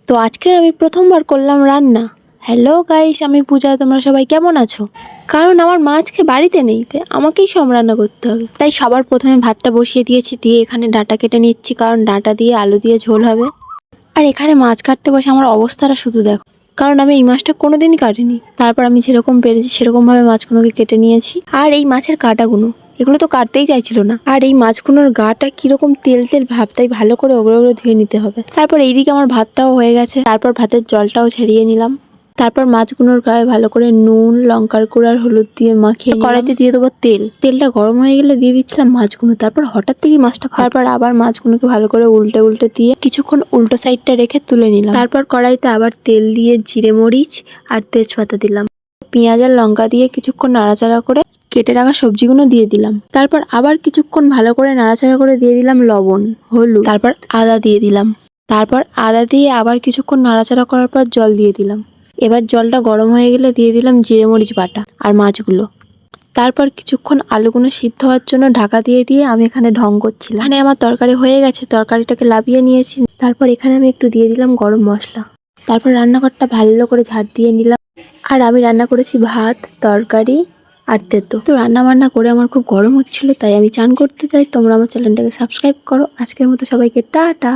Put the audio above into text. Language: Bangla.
তো আজকে আমি প্রথমবার করলাম রান্না। হ্যালো গাইস, আমি পূজা। তোমরা সবাই কেমন আছো? কারণ আমার মা আজকে বাড়িতে নেই, তাই আমাকেই সব রান্না করতে হবে। তাই সবার প্রথমে ভাতটা বসিয়ে দিয়েছি, দিয়ে এখানে ডাঁটা কেটে নিচ্ছি, কারণ ডাঁটা দিয়ে আলু দিয়ে ঝোল হবে। আর এখানে মাছ কাটতে বসে আমার অবস্থাটা শুধু দেখো, কারণ আমি এই মাছটা কোনোদিনই কাটিনি। তারপর আমি যেরকম পেরেছি সেরকমভাবে মাছগুলোকে কেটে নিয়েছি। আর এই মাছের কাঁটাগুলো, এগুলো তো কাটতেই চাইছিল না। আর এই মাছগুলোর গাটা কিরকম তেল তেল ভাব, তাই ভালো করে ওগুলো ধুয়ে নিতে হবে। তারপর এইদিকে আমার ভাতটাও হয়ে গেছে। তারপর ভাতের জলটাও ঝরিয়ে নিলাম। তারপর মাছগুলোর গায়ে ভালো করে নুন, লঙ্কার গুঁড়ো আর হলুদ দিয়ে মাখিয়ে কড়াইতে দিয়ে দেবো তেল। তেলটা গরম হয়ে গেলে দিয়ে দিচ্ছিলাম মাছগুলো। তারপর হঠাৎ থেকেই মাছটা তারপর আবার মাছগুলোকে ভালো করে উল্টে উল্টে দিয়ে কিছুক্ষণ উল্টো সাইডটা রেখে তুলে নিলাম। তারপর কড়াইতে আবার তেল দিয়ে জিরে মরিচ আর তেজপাতা দিলাম। পেঁয়াজ আর লঙ্কা দিয়ে কিছুক্ষণ নাড়াচাড়া করে কেটে রাখা সবজিগুলো দিয়ে দিলাম। তারপর আবার কিছুক্ষণ ভালো করে নাড়াচাড়া করে দিয়ে দিলাম লবণ, হলুদ, তারপর আদা দিয়ে দিলাম। তারপর আদা দিয়ে আবার কিছুক্ষণ নাড়াচাড়া করার পর জল দিয়ে দিলাম। এবার জলটা গরম হয়ে গেলে দিয়ে দিলাম জিরে মরিচ বাটা আর মাছগুলো। তারপর কিছুক্ষণ আলুগুলো সিদ্ধ হওয়ার জন্য ঢাকা দিয়ে দিয়ে আমি এখানে ঢং করছিলাম। এখানে আমার তরকারি হয়ে গেছে, তরকারিটাকে লাবিয়ে নিয়েছি। তারপর এখানে আমি একটু দিয়ে দিলাম গরম মশলা। তারপর রান্নাঘরটা ভালো করে ঝাড় দিয়ে নিলাম। আর আমি রান্না করেছি ভাত, তরকারি আর তেতো। তো রান্না বান্না করে আমার খুব গরম হচ্ছিল, তাই আমি চান করতে চাই। তোমরা আমার চ্যানেলটাকে সাবস্ক্রাইব করো। আজকের মতো সবাইকে টাটা।